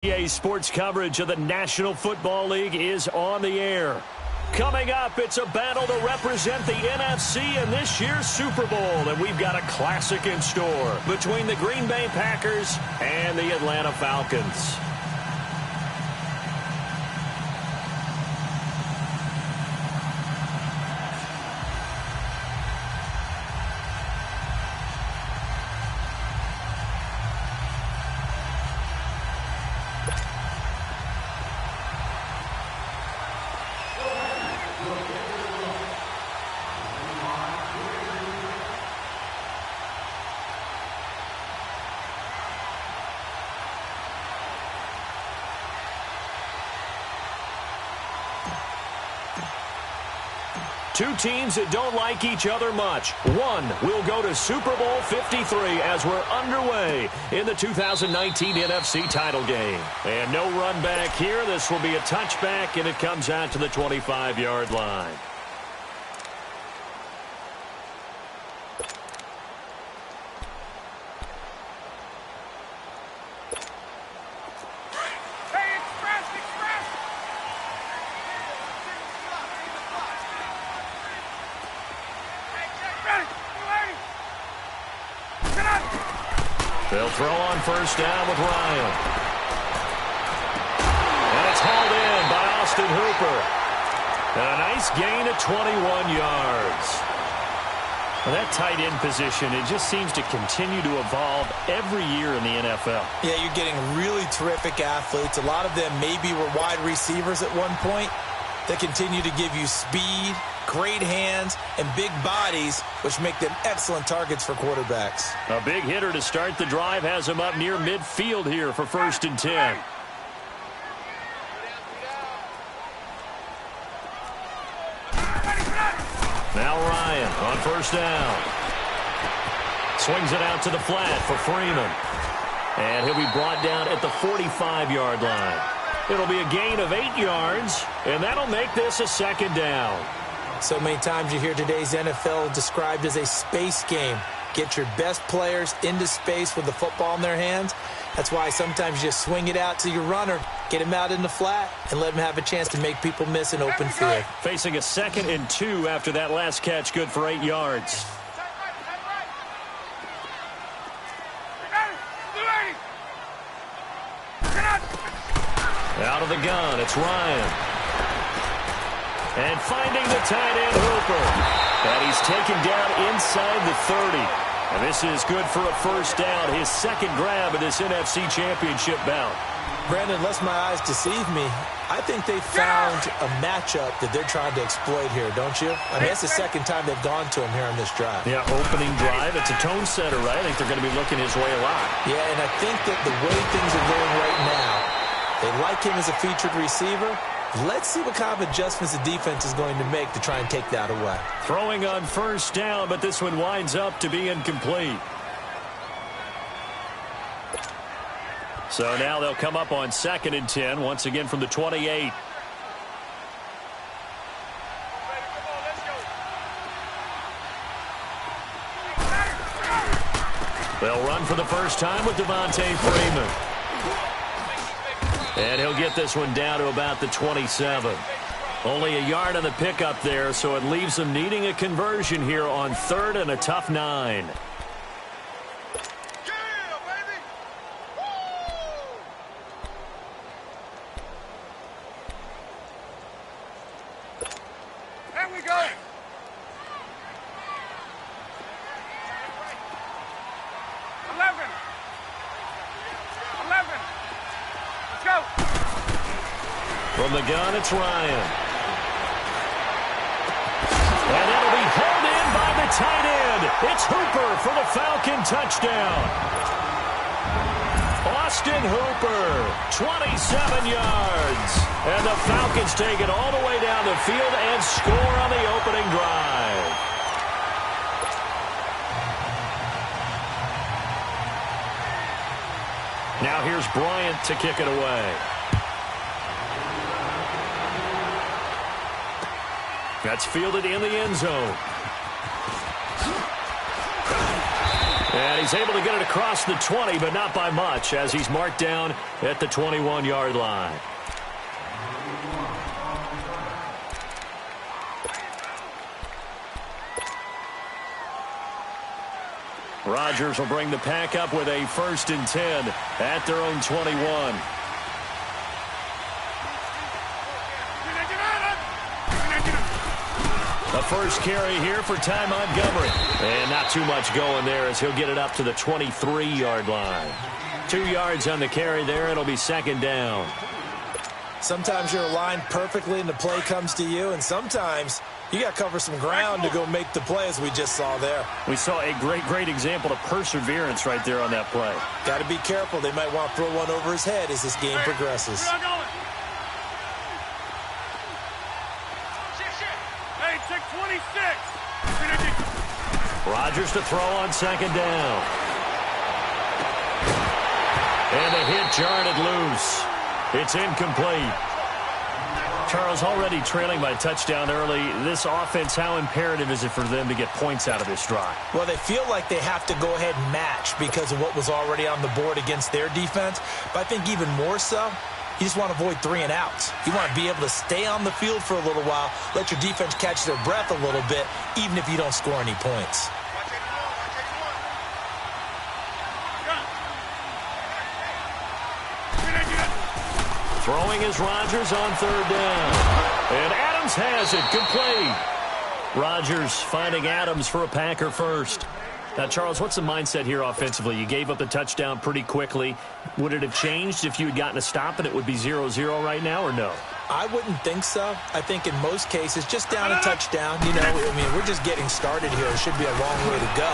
EA Sports coverage of the National Football League is on the air. Coming up, it's a battle to represent the NFC in this year's Super Bowl, and we've got a classic in store between the Green Bay Packers and the Atlanta Falcons. Two teams that don't like each other much. One will go to Super Bowl 53 as we're underway in the 2019 NFC title game. And no run back here. This will be a touchback, and it comes out to the 25-yard line. They'll throw on first down with Ryan. And it's hauled in by Austin Hooper. And a nice gain of 21 yards. Well, that tight end position, it just seems to continue to evolve every year in the NFL. Yeah, you're getting really terrific athletes. A lot of them maybe were wide receivers at one point. They continue to give you speed, great hands, and big bodies, which make them excellent targets for quarterbacks. A big hitter to start the drive has him up near midfield here for 1st and 10. Now Ryan on first down. Swings it out to the flat for Freeman. And he'll be brought down at the 45-yard line. It'll be a gain of 8 yards, and that'll make this a 2nd down. So many times you hear today's NFL described as a space game. Get your best players into space with the football in their hands. That's why sometimes you just swing it out to your runner, get him out in the flat, and let him have a chance to make people miss an open field. Facing a 2nd and 2 after that last catch, good for 8 yards. Out of the gun, it's Ryan. And finding the tight end, Hooper. And he's taken down inside the 30. And this is good for a 1st down, his 2nd grab of this NFC Championship bout. Brandon, unless my eyes deceive me, I think they found a matchup that they're trying to exploit here, don't you? I mean, it's the 2nd time they've gone to him here on this drive. Yeah, opening drive. It's a tone setter, right? I think they're going to be looking his way a lot. Yeah, and I think that the way things are going right now, they like him as a featured receiver. Let's see what kind of adjustments the defense is going to make to try and take that away. Throwing on first down, but this one winds up to be incomplete. So now they'll come up on 2nd and 10, once again from the 28. They'll run for the first time with Devontae Freeman. And he'll get this one down to about the 27. Only a yard on the pickup there, so it leaves them needing a conversion here on 3rd and a tough 9. There we go. 11. Go. From the gun, it's Ryan. And it'll be held in by the tight end. It's Hooper for the Falcon touchdown. Austin Hooper, 27 yards. And the Falcons take it all the way down the field and score on the opening drive. Now here's Bryant to kick it away. That's fielded in the end zone. And he's able to get it across the 20, but not by much, as he's marked down at the 21-yard line. Rodgers will bring the pack up with a 1st and 10 at their own 21. The first carry here for Ty Montgomery. And not too much going there as he'll get it up to the 23-yard line. 2 yards on the carry there. It'll be 2nd down. Sometimes you're aligned perfectly and the play comes to you, and sometimes you got to cover some ground to go make the play, as we just saw there. We saw a great example of perseverance right there on that play. Got to be careful. They might want to throw one over his head as this game progresses. Hey, check 26. Rodgers to throw on 2nd down. And the hit jarred it loose. It's incomplete. Charles, already trailing by a touchdown early. This offense, how imperative is it for them to get points out of this drive? Well, they feel like they have to go ahead and match because of what was already on the board against their defense. But I think even more so, you just want to avoid 3 and outs. You want to be able to stay on the field for a little while, let your defense catch their breath a little bit, even if you don't score any points. Throwing is Rodgers on 3rd down. And Adams has it, complete. Rodgers finding Adams for a Packer first. Now, Charles, what's the mindset here offensively? You gave up the touchdown pretty quickly. Would it have changed if you had gotten a stop and it would be 0-0 right now, or no? I wouldn't think so. I think in most cases, just down a touchdown, you know, I mean, we're just getting started here. It should be a long way to go.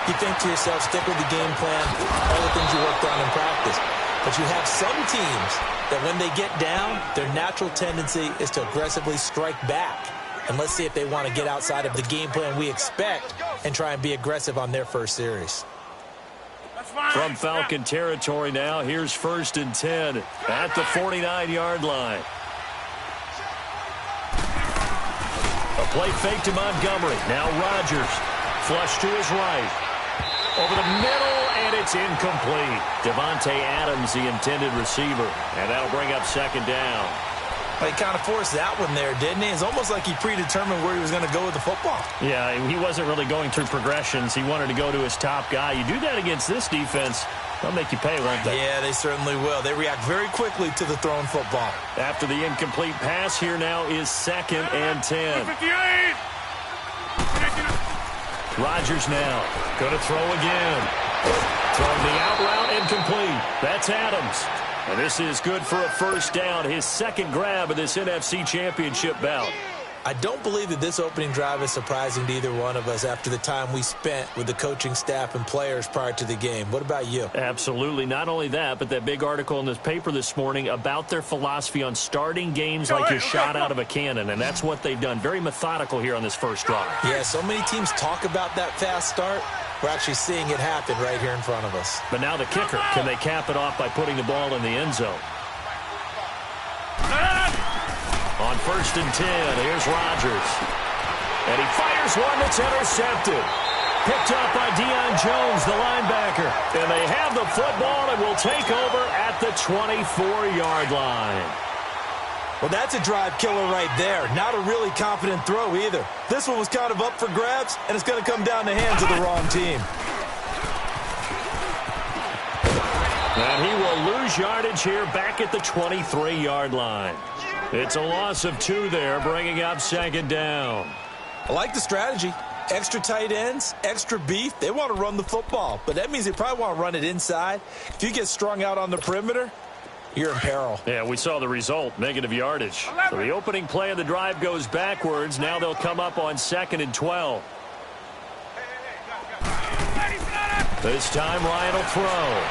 You think to yourself, stick with the game plan, all the things you worked on in practice. But you have some teams that when they get down, their natural tendency is to aggressively strike back. And let's see if they want to get outside of the game plan we expect and try and be aggressive on their first series. From Falcon territory now, here's 1st and 10 at the 49-yard line. A play fake to Montgomery. Now Rodgers. Flush to his right. Over the middle, and it's incomplete. Devontae Adams, the intended receiver. And that'll bring up 2nd down. Well, he kind of forced that one there, didn't he? It's almost like he predetermined where he was going to go with the football. Yeah, he wasn't really going through progressions. He wanted to go to his top guy. You do that against this defense, they'll make you pay, won't they? Yeah, they certainly will. They react very quickly to the thrown football. After the incomplete pass, here now is 2nd and 10. 58. Rodgers now going to throw again. Throwing the out route, incomplete. That's Adams. And this is good for a 1st down, his 2nd grab of this NFC Championship bout. I don't believe that this opening drive is surprising to either one of us after the time we spent with the coaching staff and players prior to the game. What about you? Absolutely. Not only that, but that big article in this paper this morning about their philosophy on starting games like you're shot out of a cannon, and that's what they've done. Very methodical here on this first drive. Yeah, so many teams talk about that fast start. We're actually seeing it happen right here in front of us. But now the kicker. Can they cap it off by putting the ball in the end zone? On 1st and 10, here's Rodgers. And he fires one that's intercepted. Picked up by Deion Jones, the linebacker. And they have the football and will take over at the 24-yard line. Well, that's a drive killer right there. Not a really confident throw either. This one was kind of up for grabs, and it's going to come down the hands of the wrong team. And he will lose yardage here back at the 23-yard line. It's a loss of 2 there, bringing up 2nd down. I like the strategy. Extra tight ends, extra beef. They want to run the football, but that means they probably want to run it inside. If you get strung out on the perimeter, you're in peril. Yeah, we saw the result, negative yardage. So the opening play of the drive goes backwards. Now they'll come up on 2nd and 12. This time Ryan will throw.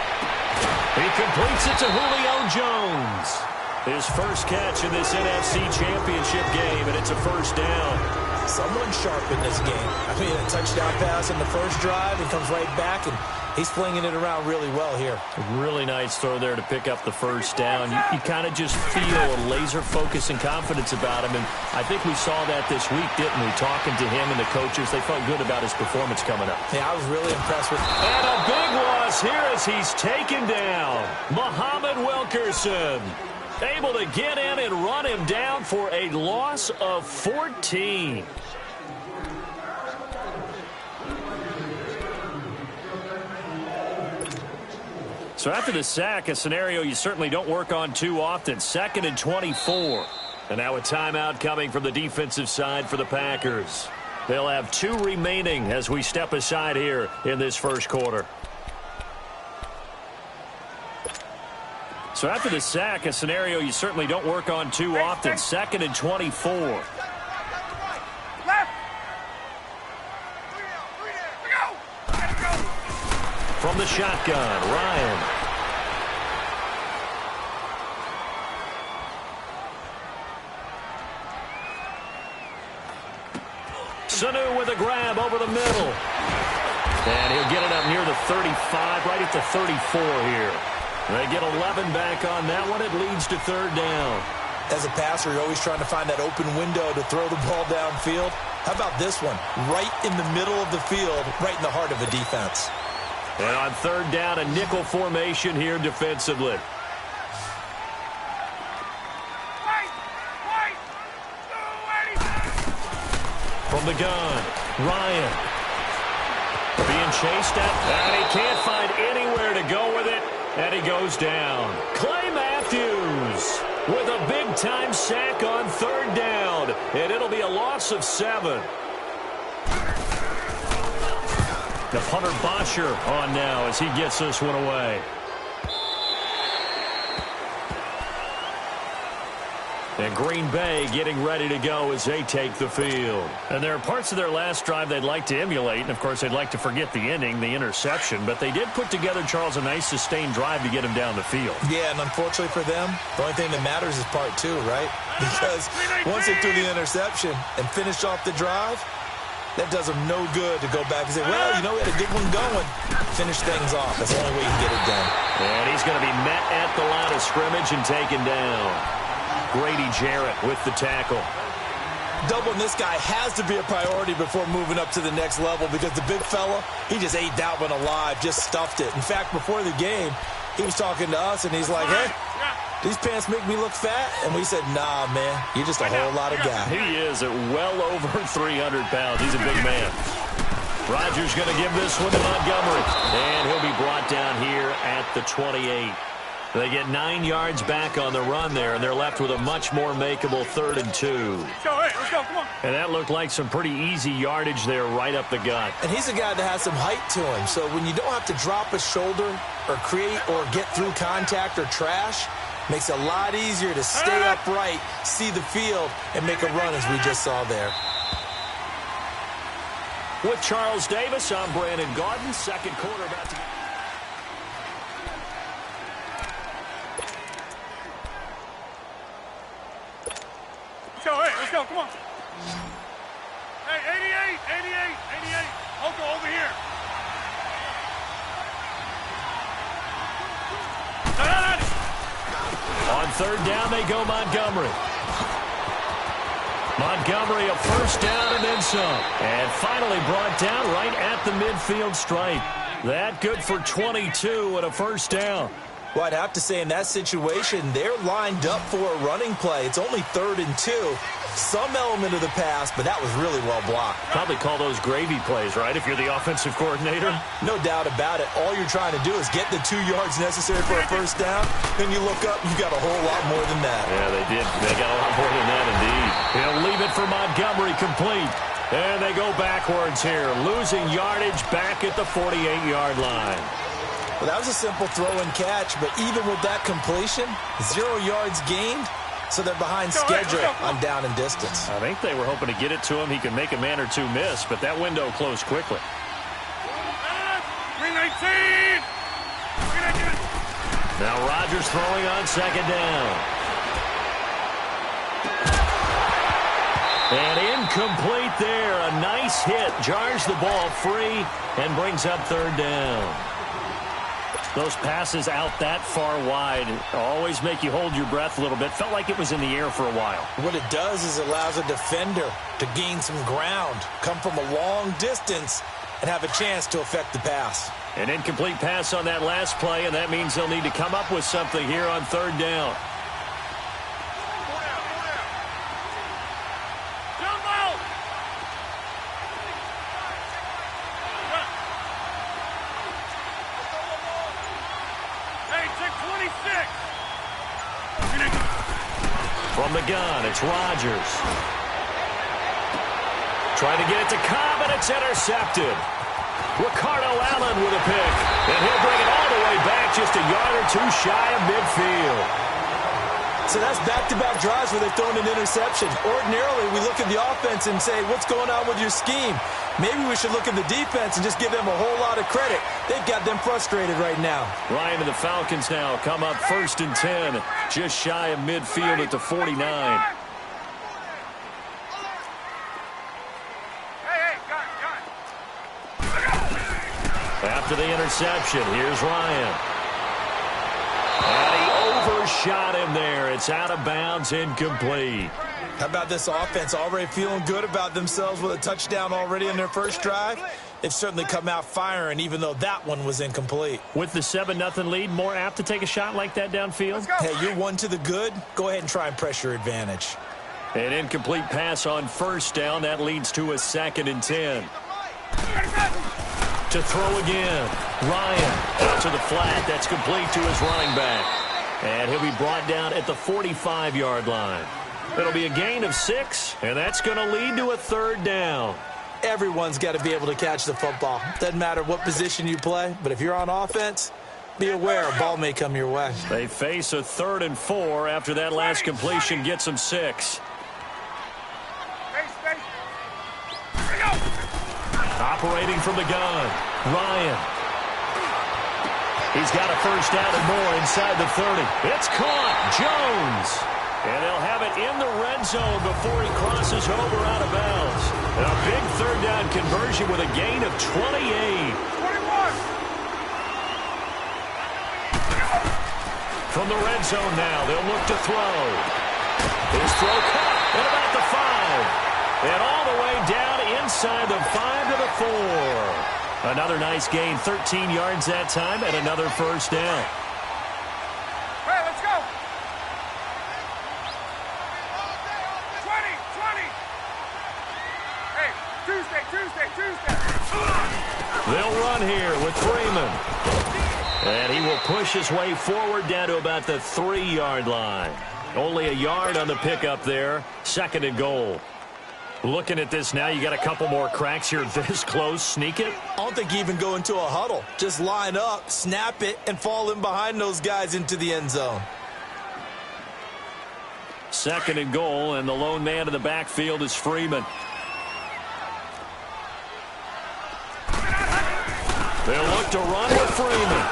He completes it to Julio Jones. His first catch in this NFC Championship game, and it's a 1st down. Someone sharp in this game. I mean, a touchdown pass in the first drive and comes right back, and He's flinging it around really well here. Really nice throw there to pick up the first down. You kind of just feel a laser focus and confidence about him, and I think we saw that this week, didn't we? Talking to him and the coaches, they felt good about his performance coming up. Yeah, I was really impressed with him. And a big loss here as he's taken down. Muhammad Wilkerson able to get in and run him down for a loss of 14. So after the sack, a scenario you certainly don't work on too often. 2nd and 24. And now a timeout coming from the defensive side for the Packers. They'll have 2 remaining as we step aside here in this first quarter. So after the sack, a scenario you certainly don't work on too often. 2nd and 24. From the shotgun, Ryan. Sanu with a grab over the middle. And he'll get it up near the 35, right at the 34 here. They get 11 back on that one. It leads to 3rd down. As a passer, you're always trying to find that open window to throw the ball downfield. How about this one? Right in the middle of the field, right in the heart of a defense. And on 3rd down, a nickel formation here defensively. From the gun, Ryan. Being chased at, and he can't find anywhere to go with it, and he goes down. Clay Matthews with a big-time sack on 3rd down, and it'll be a loss of 7. The punter Bosher on now as he gets this one away. And Green Bay getting ready to go as they take the field. And there are parts of their last drive they'd like to emulate. And, of course, they'd like to forget the ending, the interception. But they did put together, Charles, a nice sustained drive to get him down the field. Yeah, and unfortunately for them, the only thing that matters is part 2, right? Because once they threw the interception and finished off the drive, that does them no good to go back and say, well, you know, we had a good one going. Finish things off. That's the only way you can get it done. And he's going to be met at the line of scrimmage and taken down. Grady Jarrett with the tackle. Doubling this guy has to be a priority before moving up to the next level because the big fella, he just ate that one alive, just stuffed it. In fact, before the game, he was talking to us, and he's like, hey, these pants make me look fat? And we said, nah, man, you're just a whole lot of guy. He is at well over 300 pounds. He's a big man. Rodgers going to give this one to Montgomery. And he'll be brought down here at the 28. They get 9 yards back on the run there, and they're left with a much more makeable 3rd and 2. Let's go, hey, let's go, come on. And that looked like some pretty easy yardage there right up the gut. And he's a guy that has some height to him, so when you don't have to drop a shoulder or create or get through contact or trash, makes it a lot easier to stay upright, see the field, and make a run as we just saw there. With Charles Davis, I'm Brandon Gaudin. 2nd quarter about to get... Let's go, come on. Hey, 88. Oko, over here. On 3rd down, they go Montgomery. Montgomery, a 1st down and then some. And finally brought down right at the midfield stripe. That good for 22 and a 1st down. Well, I'd have to say in that situation, they're lined up for a running play. It's only 3rd and 2. Some element of the pass, but that was really well blocked. Probably call those gravy plays, right, if you're the offensive coordinator? No doubt about it. All you're trying to do is get the 2 yards necessary for a 1st down. Then you look up, you got a whole lot more than that. Yeah, they did. They got a lot more than that, indeed. He'll leave it for Montgomery complete. And they go backwards here, losing yardage back at the 48-yard line. Well, that was a simple throw and catch, but even with that completion, 0 yards gained, so they're behind schedule on down and distance. I think they were hoping to get it to him. He could make a man or two miss, but that window closed quickly. 319! Now Rodgers throwing on 2nd down. And incomplete there. A nice hit. Jars the ball free and brings up 3rd down. Those passes out that far wide always make you hold your breath a little bit. Felt like it was in the air for a while. What it does is it allows a defender to gain some ground, come from a long distance, and have a chance to affect the pass. An incomplete pass on that last play, and that means they'll need to come up with something here on third down. From the gun, it's Rodgers. Trying to get it to Cobb, and it's intercepted. Ricardo Allen with a pick, and he'll bring it all the way back just a yard or two shy of midfield. So that's back-to-back drives where they've thrown an interception. Ordinarily, we look at the offense and say, what's going on with your scheme? Maybe we should look at the defense and just give them a whole lot of credit. They've got them frustrated right now. Ryan and the Falcons now come up 1st and 10, just shy of midfield at the 49. After the interception, here's Ryan. And he overshot him there. It's out of bounds, incomplete. How about this offense already feeling good about themselves with a touchdown already in their first drive? They've certainly come out firing, even though that one was incomplete. With the 7-0 lead, more apt to take a shot like that downfield? Hey, you're one to the good. Go ahead and try and press your advantage. An incomplete pass on first down. That leads to a 2nd and 10. To throw again. Ryan out to the flat. That's complete to his running back. And he'll be brought down at the 45-yard line. It'll be a gain of 6, and that's going to lead to a 3rd down. Everyone's got to be able to catch the football. Doesn't matter what position you play, but if you're on offense, be aware a ball may come your way. They face a 3rd and 4 after that last completion gets them 6. Operating from the gun, Ryan. He's got a first down and more inside the 30. It's caught, Jones. And they'll have it in the red zone before he crosses over out of bounds. And a big 3rd down conversion with a gain of 28. 21. From the red zone now, they'll look to throw. His throw caught at about the 5. And all the way down inside the 5 to the 4. Another nice gain, 13 yards that time, and another first down. Hey, let's go. 20. Hey, Tuesday. They'll run here with Freeman. And he will push his way forward down to about the 3-yard line. Only a yard on the pickup there. 2nd and goal. Looking at this now, you got a couple more cracks here this close. Sneak it? I don't think you even go into a huddle. Just line up, snap it, and fall in behind those guys into the end zone. 2nd and goal, and the lone man in the backfield is Freeman. They'll look to run with Freeman.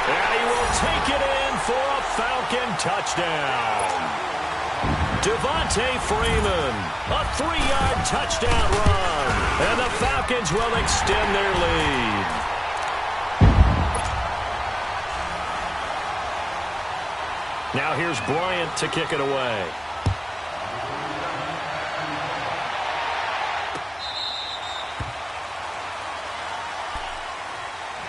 And he will take it in for a Falcon touchdown. Devontae Freeman, a 3-yard touchdown run. And the Falcons will extend their lead. Now here's Bryant to kick it away.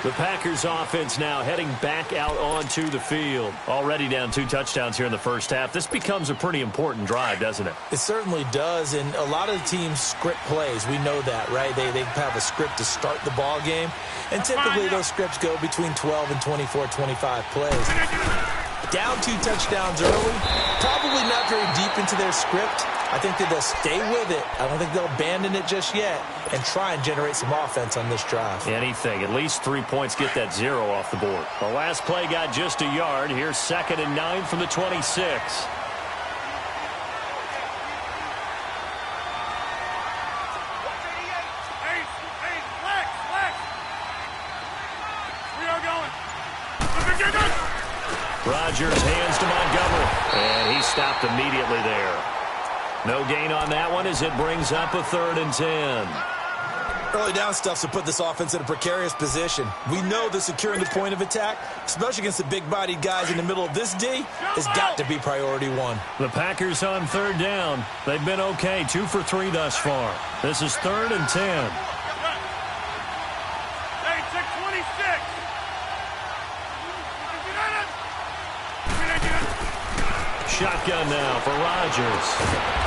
The Packers offense now heading back out onto the field. Already down 2 touchdowns here in the first half. This becomes a pretty important drive, doesn't it? It certainly does, and a lot of the teams script plays. We know that, right? They have a script to start the ball game, and typically those scripts go between 12 and 24, 25 plays. Down 2 touchdowns early, probably not very deep into their script. I think that they'll stay with it. I don't think they'll abandon it just yet and try and generate some offense on this drive. Anything. At least 3 points, get that 0 off the board. The last play got just a yard. Here's 2nd and 9 from the 26. Rodgers hands to Montgomery, and he stopped immediately there. No gain on that one as it brings up a 3rd and 10. Early down stuffs will put this offense in a precarious position. We know that securing the point of attack, especially against the big-bodied guys in the middle of this D, has got to be priority one. The Packers on third down. They've been okay, 2 for 3 thus far. This is 3rd and 10. Hey, 626. Shotgun now for Rodgers.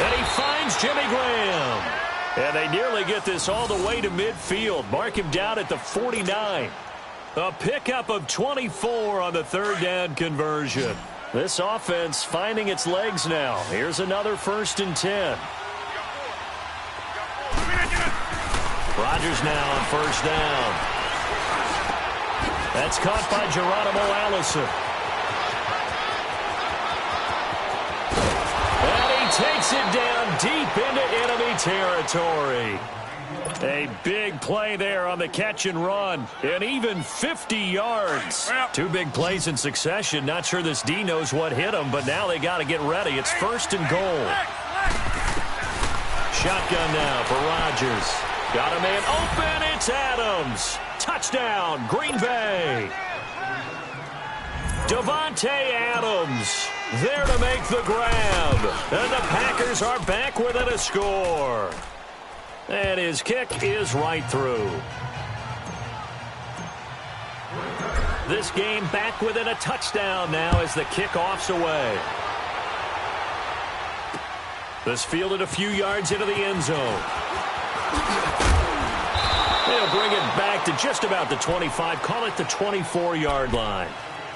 And he finds Jimmy Graham. And they nearly get this all the way to midfield. Mark him down at the 49. A pickup of 24 on the 3rd down conversion. This offense finding its legs now. Here's another 1st and 10. Rodgers now on 1st down. That's caught by Geronimo Allison. Takes it down deep into enemy territory. A big play there on the catch and run. And even 50 yards. 2 big plays in succession. Not sure this D knows what hit them, but now they got to get ready. It's 1st and goal. Shotgun now for Rodgers. Got a man open. It's Adams. Touchdown, Green Bay. Davante Adams there to make the grab. And the Packers are back within a score. And his kick is right through. This game back within a touchdown now as the kickoff's away. This fielded a few yards into the end zone. They'll bring it back to just about the 25. Call it the 24-yard line.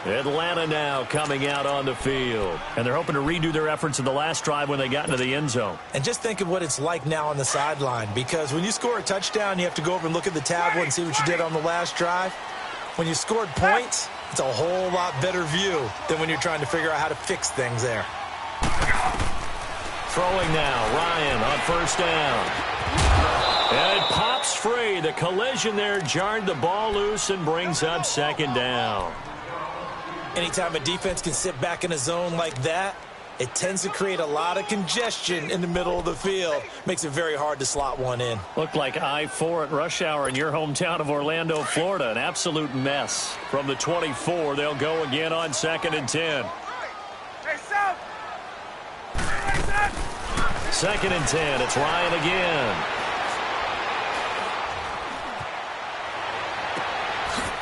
Atlanta now coming out on the field. And they're hoping to redo their efforts in the last drive when they got into the end zone. And just think of what it's like now on the sideline, because when you score a touchdown, you have to go over and look at the tablet and see what you did on the last drive. When you scored points, it's a whole lot better view than when you're trying to figure out how to fix things there. Throwing now, Ryan on 1st down. And it pops free. The collision there jarred the ball loose and brings up 2nd down. Anytime a defense can sit back in a zone like that, it tends to create a lot of congestion in the middle of the field. Makes it very hard to slot one in. Looked like I-4 at rush hour in your hometown of Orlando, Florida. An absolute mess. From the 24, they'll go again on 2nd and 10. Hey, South. 2nd and 10. It's Ryan again.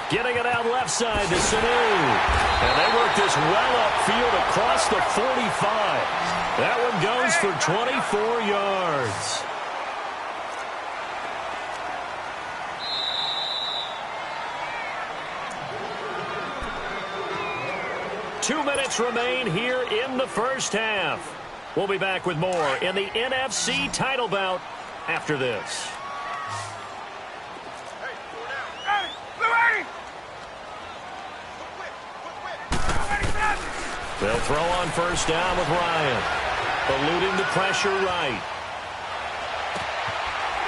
Getting it out left side to Sanu. And they work this well upfield across the 45. That one goes for 24 yards. Two minutes remain here in the first half. We'll be back with more in the NFC title bout after this. They'll throw on 1st down with Ryan. Eluding the pressure right.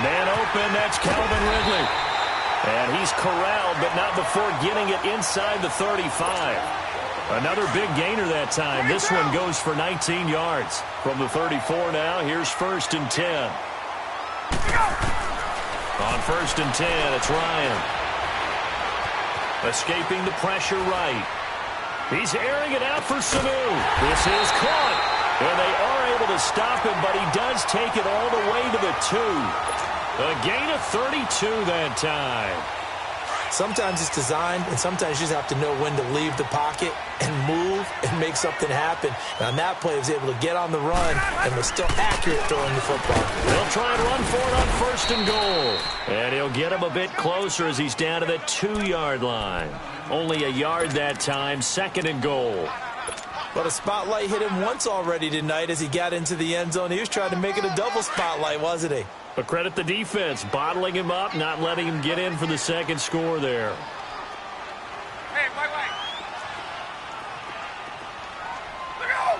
Man open, that's Calvin Ridley. And he's corralled, but not before getting it inside the 35. Another big gainer that time. This one goes for 19 yards. From the 34 now, here's 1st and 10. On 1st and 10, it's Ryan. Escaping the pressure right. He's airing it out for Sanu. This is caught. And they are able to stop him, but he does take it all the way to the 2. A gain of 32 that time. Sometimes it's designed, and sometimes you just have to know when to leave the pocket and move and make something happen. And on that play, he was able to get on the run and was still accurate throwing the football. They'll try and run for it on 1st and goal. And he'll get him a bit closer as he's down to the 2-yard line. Only a yard that time, 2nd and goal. But a spotlight hit him once already tonight as he got into the end zone. He was trying to make it a double spotlight, wasn't he? But credit the defense, bottling him up, not letting him get in for the 2nd score there. Hey, wait. Look out!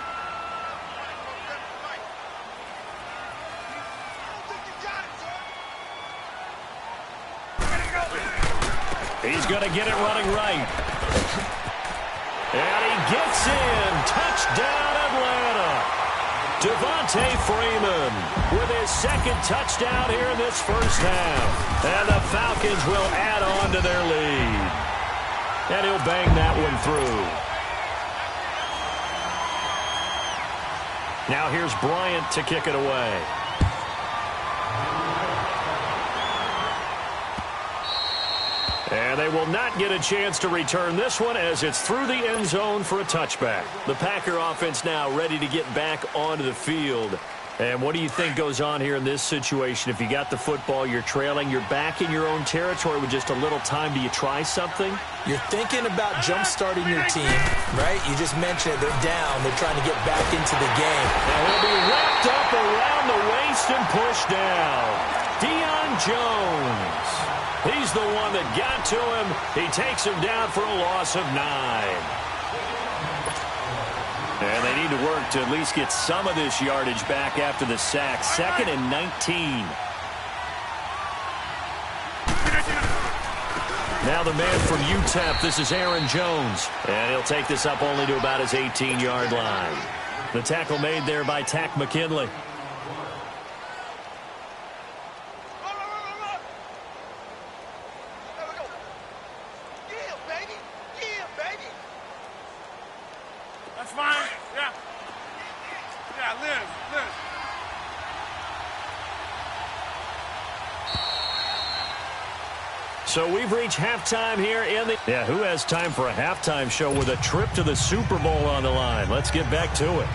He's going to get it running right. And he gets in. Touchdown, Atlanta. Devontae Freeman with his second touchdown here in this first half. And the Falcons will add on to their lead. And he'll bang that one through. Now here's Bryant to kick it away. And they will not get a chance to return this one as it's through the end zone for a touchback. The Packer offense now ready to get back onto the field. And what do you think goes on here in this situation? If you got the football, you're trailing, you're back in your own territory with just a little time. Do you try something? You're thinking about jump-starting your team, right? You just mentioned it. They're down. They're trying to get back into the game. And he'll be wrapped up around the waist and pushed down. Deion Jones. He's the one that got to him. He takes him down for a loss of 9. And they need to work to at least get some of this yardage back after the sack. 2nd and 19. Now the man from UTEP, this is Aaron Jones. And he'll take this up only to about his 18-yard line. The tackle made there by Tack McKinley. That's fine. Yeah. Yeah, Liz. So we've reached halftime here in the... Yeah, who has time for a halftime show with a trip to the Super Bowl on the line? Let's get back to it.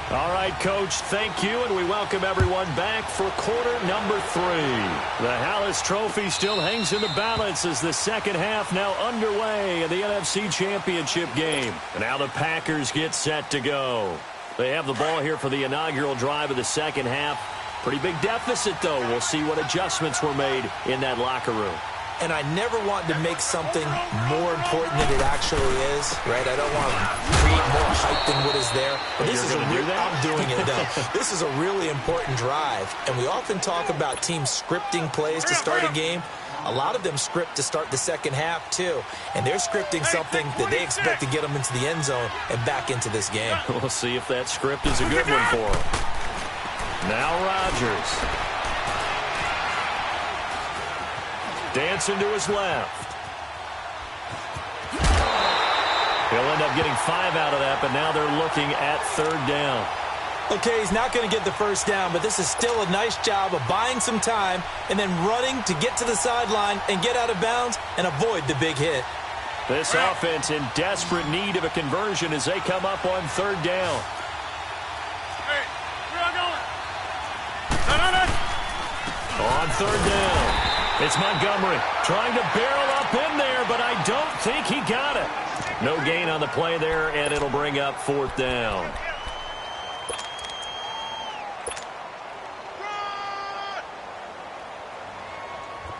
All right, Coach, thank you, and we welcome everyone back for quarter number 3. The Hallis Trophy still hangs in the balance as the second half now underway in the NFC Championship game. And now the Packers get set to go. They have the ball here for the inaugural drive of the second half. Pretty big deficit, though. We'll see what adjustments were made in that locker room. And I never want to make something more important than it actually is, right? I don't want to create more hype than what is there. But this is I'm doing it, though. This is a really important drive. And we often talk about teams scripting plays to start a game. A lot of them script to start the second half, too. And they're scripting something that they expect to get them into the end zone and back into this game. We'll see if that script is a good one for them. Now Rodgers. Dancing to his left. He'll end up getting 5 out of that, but now they're looking at 3rd down. Okay, he's not going to get the first down, but this is still a nice job of buying some time and then running to get to the sideline and get out of bounds and avoid the big hit. This offense in desperate need of a conversion as they come up on 3rd down. Hey, where are you going? On 3rd down. It's Montgomery trying to barrel up in there, but I don't think he got it. No gain on the play there, and it'll bring up 4th down.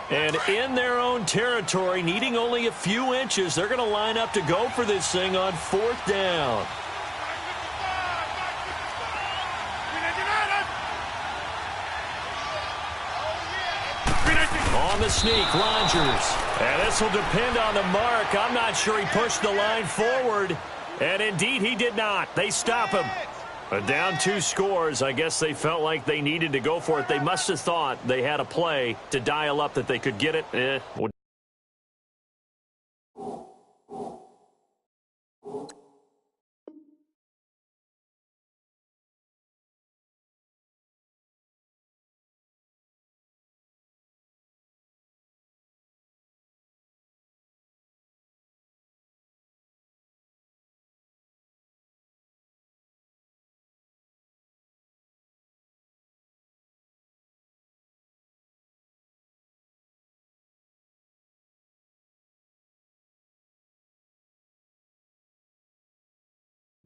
And in their own territory, needing only a few inches, they're going to line up to go for this thing on 4th down. On the sneak, Rodgers. And this will depend on the mark. I'm not sure he pushed the line forward. And indeed, he did not. They stop him. But down 2 scores, I guess they felt like they needed to go for it. They must have thought they had a play to dial up that they could get it.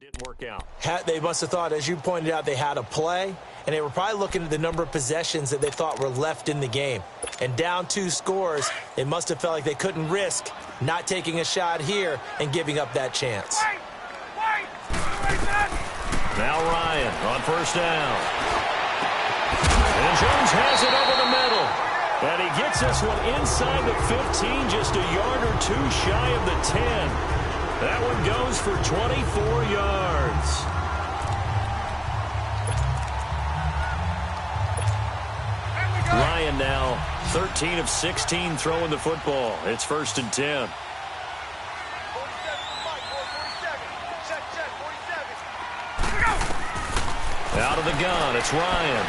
Didn't work out. They must have thought, as you pointed out, they had a play, and they were probably looking at the number of possessions that they thought were left in the game. And down 2 scores, they must have felt like they couldn't risk not taking a shot here and giving up that chance. Now Ryan on 1st down. And Jones has it over the middle. And he gets this one inside the 15, just a yard or 2 shy of the 10. That one goes for 24 yards. 13 of 16 throwing the football. It's 1st and 10. Out of the gun, it's Ryan.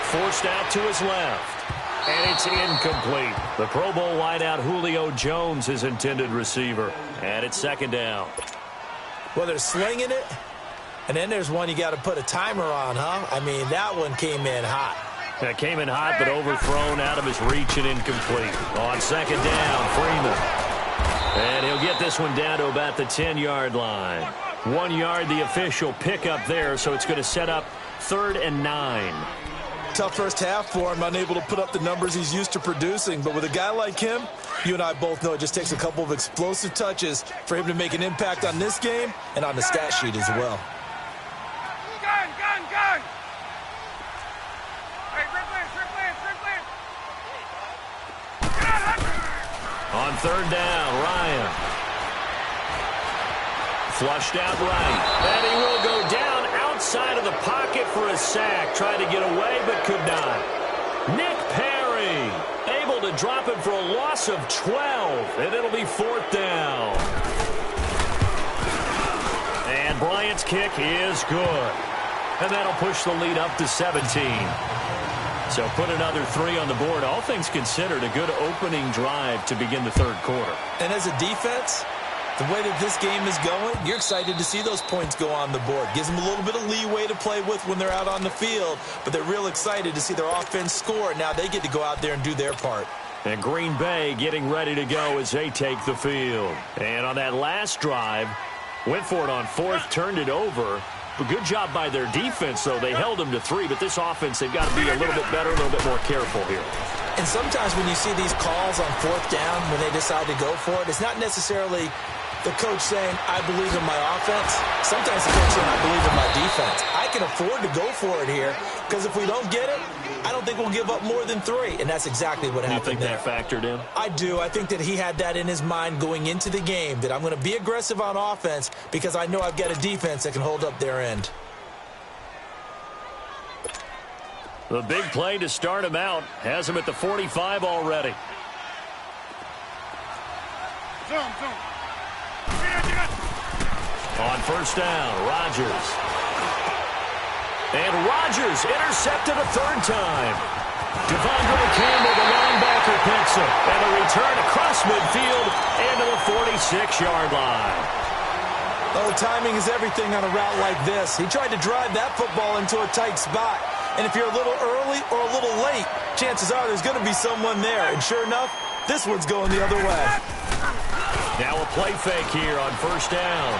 Forced out to his left. And it's incomplete. The Pro Bowl wideout Julio Jones, his intended receiver. And it's 2nd down. Well, they're slinging it. And then there's one you got to put a timer on, huh? I mean, that one came in hot. That came in hot, but overthrown, out of his reach and incomplete. On 2nd down, Freeman. And he'll get this one down to about the 10-yard line. 1 yard, the official pickup there, so it's going to set up 3rd and 9. Tough first half for him, unable to put up the numbers he's used to producing. But with a guy like him, you and I both know it just takes a couple of explosive touches for him to make an impact on this game and on the stat sheet as well. Gun! Hey, Ripley! On 3rd down, Ryan. Flushed out right. And he will go down outside of the pocket for a sack. Tried to get away, but could not. Nick Perry able to drop him for a loss of 12. And it'll be 4th down. And Bryant's kick is good. And that'll push the lead up to 17. So put another 3 on the board. All things considered, a good opening drive to begin the 3rd quarter. And as a defense, the way that this game is going, you're excited to see those points go on the board. Gives them a little bit of leeway to play with when they're out on the field, but they're real excited to see their offense score. Now they get to go out there and do their part. And Green Bay getting ready to go as they take the field. And on that last drive, went for it on 4th, turned it over. A good job by their defense, though. They held them to 3, but this offense, they've got to be a little bit better, a little bit more careful here. And sometimes when you see these calls on 4th down, when they decide to go for it, it's not necessarily the coach saying, I believe in my offense. Sometimes the coach saying, I believe in my defense. I can afford to go for it here because if we don't get it, I don't think we'll give up more than 3. And that's exactly what happened there. You think that factored in? I do. I think that he had that in his mind going into the game, that I'm going to be aggressive on offense because I know I've got a defense that can hold up their end. The big play to start him out has him at the 45 already. Zoom. On 1st down, Rodgers. And Rodgers intercepted a 3rd time. Devondre Campbell, the linebacker, picks him. And the return across midfield into the 46-yard line. Oh, timing is everything on a route like this. He tried to drive that football into a tight spot. And if you're a little early or a little late, chances are there's going to be someone there. And sure enough, this one's going the other way. Now a play fake here on 1st down.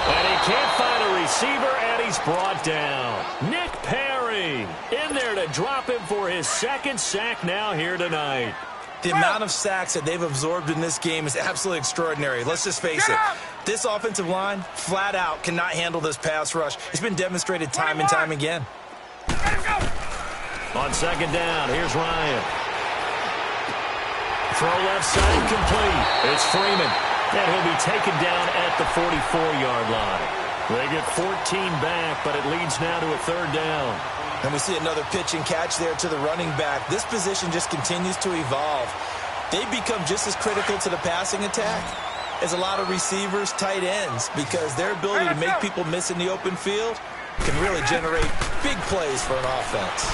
And he can't find a receiver, and he's brought down. Nick Perry in there to drop him for his 2nd sack now here tonight. The amount of sacks that they've absorbed in this game is absolutely extraordinary. Let's just face it. This offensive line, flat out, cannot handle this pass rush. It's been demonstrated time and time again. On 2nd down, here's Ryan. Throw left side complete. It's Freeman. And he'll be taken down at the 44-yard line. They get 14 back, but it leads now to a 3rd down. And we see another pitch and catch there to the running back. This position just continues to evolve. They become just as critical to the passing attack as a lot of receivers, tight ends, because their ability to make people miss in the open field can really generate big plays for an offense.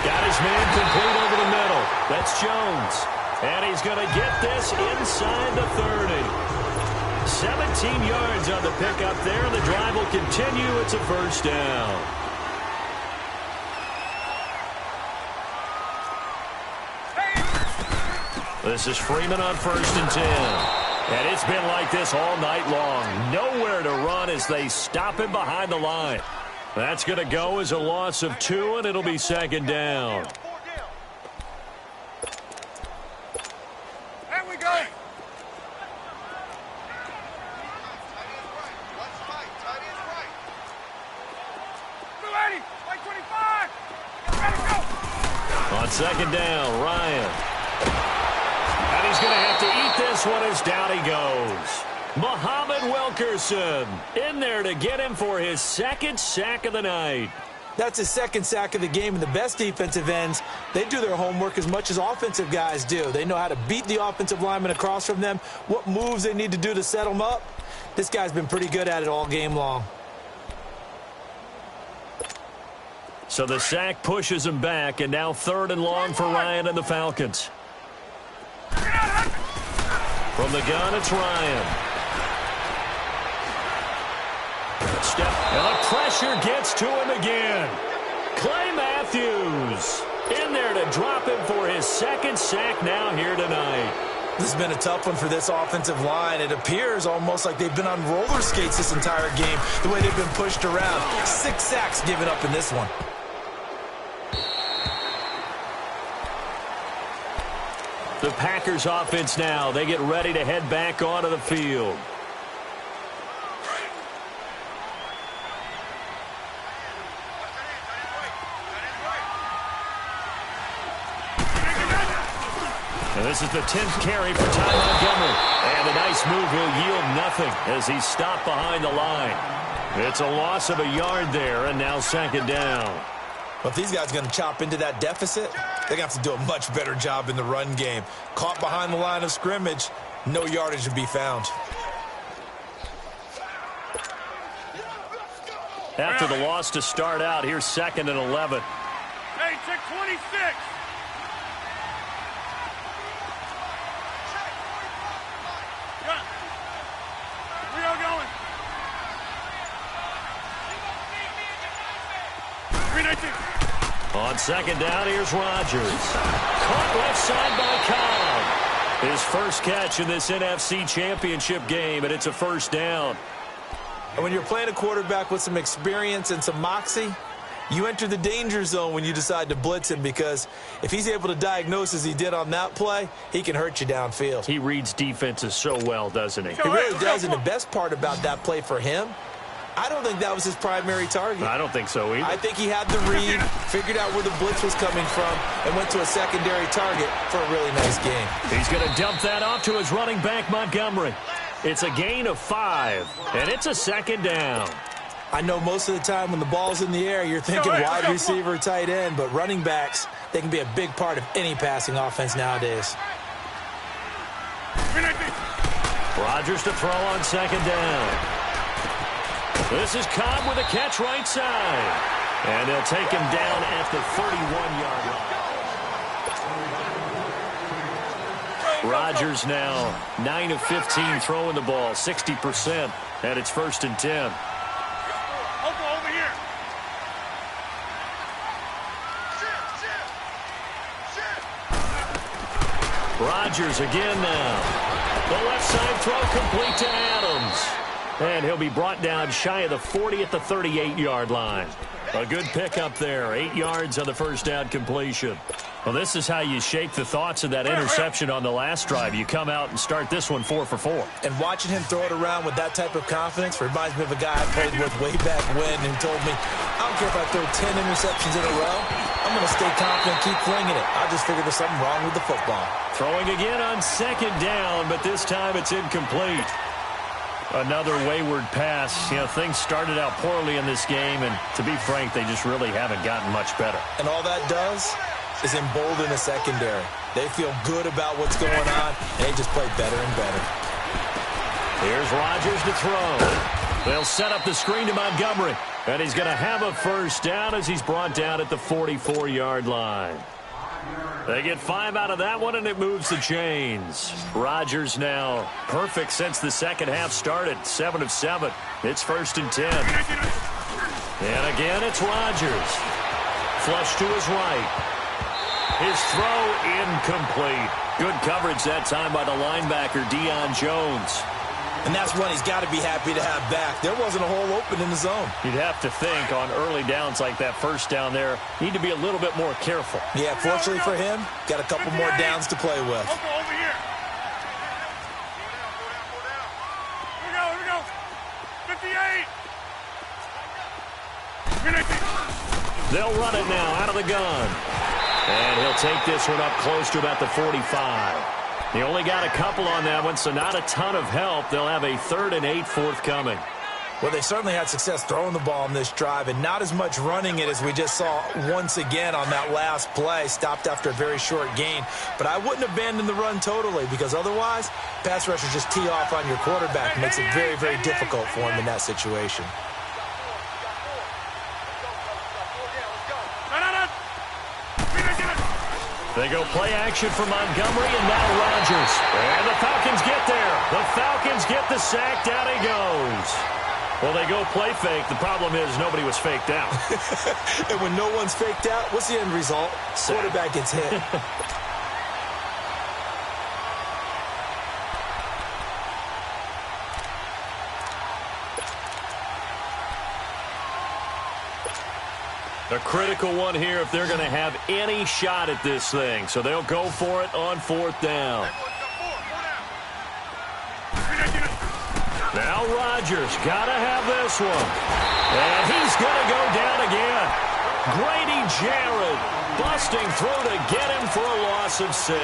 Got his man complete over the middle. That's Jones. And he's going to get this inside the 30. 17 yards on the pickup there. The drive will continue. It's a 1st down. This is Freeman on 1st and 10. And it's been like this all night long. Nowhere to run as they stop him behind the line. That's going to go as a loss of 2, and it'll be 2nd down. There we go. On 2nd down, Ryan. And he's going to have to eat this one as down he goes. Muhammad Wilkerson in there to get him for his 2nd sack of the night. That's his second sack of the game, and the best defensive ends, they do their homework as much as offensive guys do. They know how to beat the offensive lineman across from them, what moves they need to do to set them up. This guy's been pretty good at it all game long. So the sack pushes him back, and now 3rd and long for Ryan and the Falcons. From the gun, it's Ryan. Step, and the pressure gets to him again. Clay Matthews in there to drop him for his 2nd sack now here tonight. This has been a tough one for this offensive line. It appears almost like they've been on roller skates this entire game, the way they've been pushed around. 6 sacks given up in this one. The Packers offense now, they get ready to head back onto the field. And this is the 10th carry for Ty Montgomery. And a nice move will yield nothing as he's stopped behind the line. It's a loss of a yard there, and now 2nd down. Well, if these guys are going to chop into that deficit, they're going to have to do a much better job in the run game. Caught behind the line of scrimmage, no yardage to be found. After the loss to start out, here's 2nd and 11. Hey, check 26. We are going. 319. On 2nd down, here's Rodgers. Caught left side by Cobb. His first catch in this NFC Championship game, and it's a 1st down. And when you're playing a quarterback with some experience and some moxie, you enter the danger zone when you decide to blitz him, because if he's able to diagnose as he did on that play, he can hurt you downfield. He reads defenses so well, doesn't he? He really does, and the best part about that play for him, I don't think that was his primary target. I don't think so either. I think he had the read, figured out where the blitz was coming from, and went to a secondary target for a really nice game. He's going to dump that off to his running back, Montgomery. It's a gain of 5, and it's a 2nd down. I know most of the time when the ball's in the air, you're thinking wide receiver, tight end, but running backs, they can be a big part of any passing offense nowadays. Rodgers to throw on 2nd down. This is Cobb with a catch right side. And they'll take him down at the 31-yard line. Rodgers now 9 of 15 throwing the ball, 60%, and it's 1st and 10. Over here. Rodgers again now. The left side throw complete to Adams. And he'll be brought down shy of the 40 at the 38-yard line. A good pickup there. 8 yards on the 1st down completion. Well, this is how you shake the thoughts of that interception on the last drive. You come out and start this one 4 for 4. And watching him throw it around with that type of confidence reminds me of a guy I played with way back when who told me, I don't care if I throw 10 interceptions in a row, I'm going to stay confident, keep flinging it. I just figured there's something wrong with the football. Throwing again on 2nd down, but this time it's incomplete. Another wayward pass. You know, things started out poorly in this game, and to be frank, they just really haven't gotten much better. And all that does is embolden the secondary. They feel good about what's going on, and they just play better and better. Here's Rodgers to throw. They'll set up the screen to Montgomery, and he's going to have a 1st down as he's brought down at the 44-yard line. They get 5 out of that one, and it moves the chains. Rodgers now perfect since the second half started. 7 of 7. It's 1st and 10. And again, it's Rodgers. Flush to his right. His throw incomplete. Good coverage that time by the linebacker, Deion Jones. And that's one he's got to be happy to have back. There wasn't a hole open in the zone. You'd have to think on early downs like that 1st down there, need to be a little bit more careful. Yeah, fortunately for him, got a couple more downs to play with. Over here. Here we go. 58. They'll run it now out of the gun. And he'll take this one up close to about the 45. He only got a couple on that one, so not a ton of help. They'll have a 3rd and 8 forthcoming. Well, they certainly had success throwing the ball on this drive and not as much running it as we just saw once again on that last play. Stopped after a very short gain. But I wouldn't abandon the run totally because otherwise, pass rushers just tee off on your quarterback. It makes it very, very difficult for him in that situation. They go play action for Montgomery and now Rodgers. And the Falcons get there. The Falcons get the sack. Down he goes. Well, they go play fake. The problem is nobody was faked out. And when no one's faked out, what's the end result? Quarterback gets hit. A critical one here if they're going to have any shot at this thing. So they'll go for it on 4th down. Now Rodgers got to have this one. And he's going to go down again. Grady Jarrett busting through to get him for a loss of 6.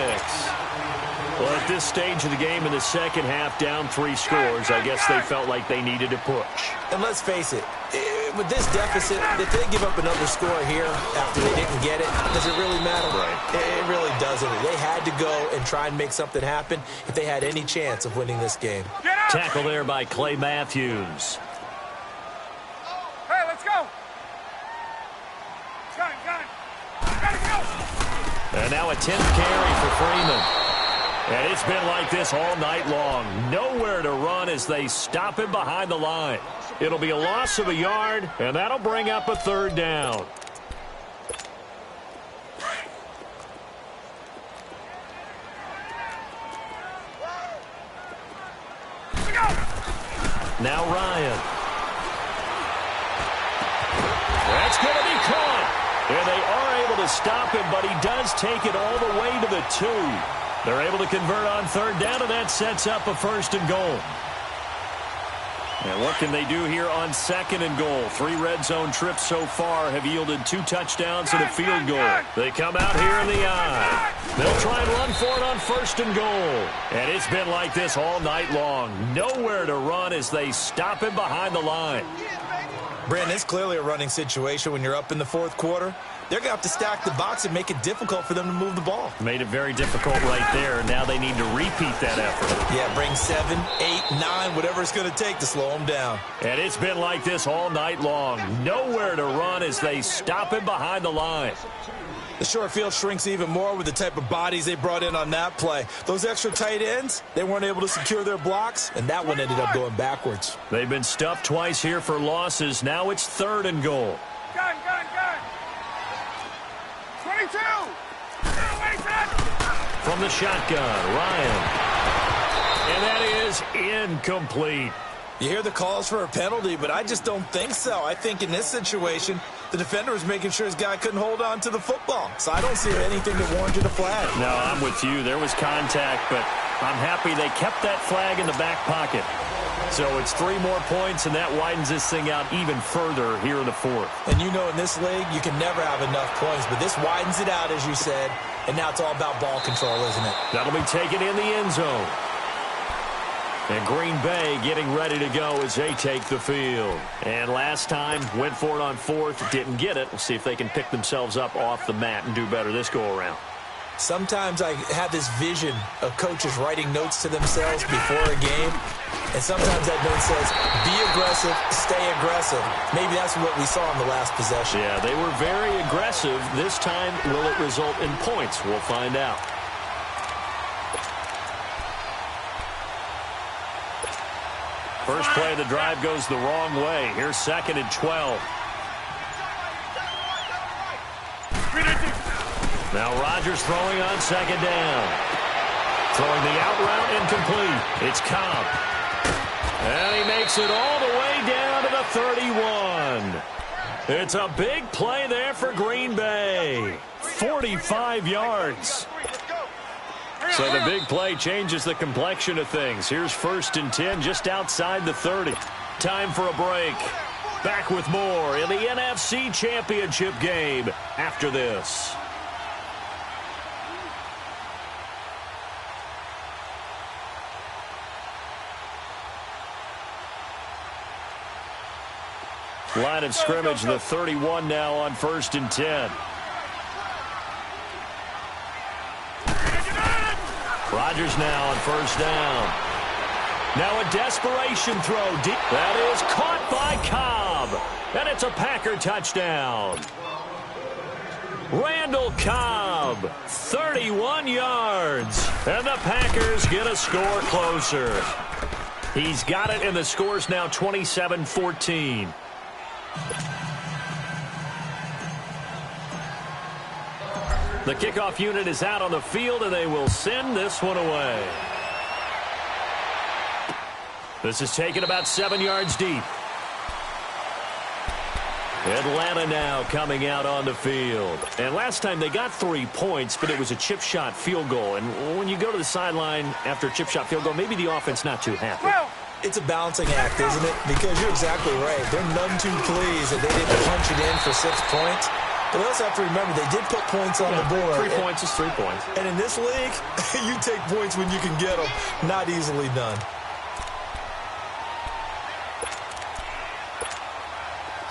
Well, at this stage of the game in the second half, down 3 scores, I guess they felt like they needed to push. And let's face it, with this deficit, if they give up another score here after they didn't get it, does it really matter? Right. It really doesn't. They had to go and try and make something happen if they had any chance of winning this game. Tackle there by Clay Matthews. Hey, let's go. Gun. Gotta go. And now a 10th carry for Freeman. And it's been like this all night long. Nowhere to run as they stop him behind the line. It'll be a loss of a yard, and that'll bring up a 3rd down. Now Ryan. That's going to be caught. And they are able to stop him, but he does take it all the way to the 2. They're able to convert on 3rd down, and that sets up a 1st and goal. And what can they do here on 2nd and goal? 3 red zone trips so far have yielded 2 touchdowns and a field goal. They come out here in the eye. They'll try and run for it on 1st and goal. And it's been like this all night long. Nowhere to run as they stop him behind the line. Brandon, it's clearly a running situation when you're up in the 4th quarter. They're going to have to stack the box and make it difficult for them to move the ball. Made it very difficult right there. Now they need to repeat that effort. Yeah, bring 7, 8, 9, whatever it's going to take to slow them down. And it's been like this all night long. Nowhere to run as they stop him behind the line. The short field shrinks even more with the type of bodies they brought in on that play. Those extra tight ends, they weren't able to secure their blocks, and that one ended up going backwards. They've been stuffed twice here for losses. Now it's 3rd and goal. Gun. 22. From the shotgun, Ryan. And that is incomplete. You hear the calls for a penalty, but I just don't think so. I think in this situation, the defender was making sure his guy couldn't hold on to the football. So I don't see anything that warranted a flag. No, I'm with you. There was contact, but I'm happy they kept that flag in the back pocket. So it's 3 more points, and that widens this thing out even further here in the 4th. And you know in this league, you can never have enough points, but this widens it out, as you said, and now it's all about ball control, isn't it? That'll be taken in the end zone. And Green Bay getting ready to go as they take the field. And last time, went for it on 4th, didn't get it. We'll see if they can pick themselves up off the mat and do better this go-around. Sometimes I have this vision of coaches writing notes to themselves before a game, and sometimes that note says, be aggressive, stay aggressive. Maybe that's what we saw in the last possession. Yeah, they were very aggressive. This time, will it result in points? We'll find out. First play of the drive goes the wrong way. Here's 2nd and 12. Now Rodgers throwing on 2nd down. Throwing the out route incomplete. It's Cobb. And he makes it all the way down to the 31. It's a big play there for Green Bay. 45 yards. So the big play changes the complexion of things. Here's 1st and 10 just outside the 30. Time for a break. Back with more in the NFC Championship game after this. Line of scrimmage, the 31 now on 1st and 10. Rodgers now on 1st down. Now a desperation throw deep. That is caught by Cobb. And it's a Packer touchdown. Randall Cobb, 31 yards. And the Packers get a score closer. He's got it, and the score's now 27-14. The kickoff unit is out on the field, and they will send this one away. This is taken about 7 yards deep. Atlanta now coming out on the field. And last time they got 3 points, but it was a chip shot field goal. And when you go to the sideline after a chip shot field goal, maybe the offense not too happy. It's a balancing act, isn't it? Because you're exactly right. They're none too pleased that they didn't punch it in for 6 points. But they also have to remember they did put points on the board. 3 points is 3 points. And in this league, you take points when you can get them. Not easily done.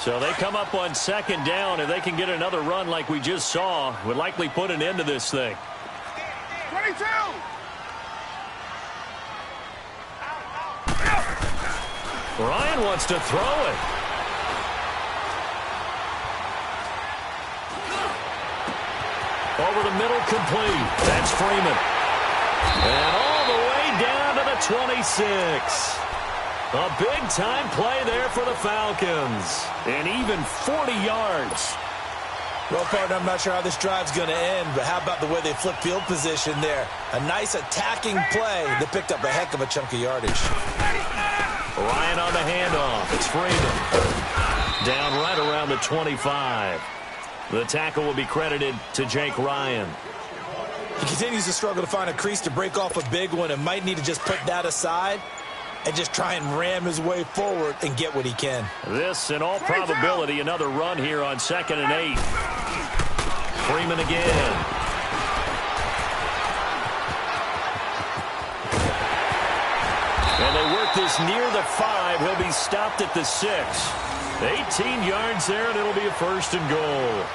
So they come up on 2nd down, and they can get another run like we just saw. Would likely put an end to this thing. 22! Ryan wants to throw it. Over the middle, complete. That's Freeman. And all the way down to the 26. A big-time play there for the Falcons. And even 40 yards. Well, partner, I'm not sure how this drive's going to end, but how about the way they flip field position there? A nice attacking play that picked up a heck of a chunk of yardage. Ryan on the handoff. It's Freeman. Down right around the 25. The tackle will be credited to Jake Ryan. He continues to struggle to find a crease to break off a big one and might need to just put that aside and just try and ram his way forward and get what he can. This, in all probability, another run here on 2nd and 8. Freeman again. And they work this near the 5. He'll be stopped at the 6. 18 yards there, and it'll be a 1st and goal.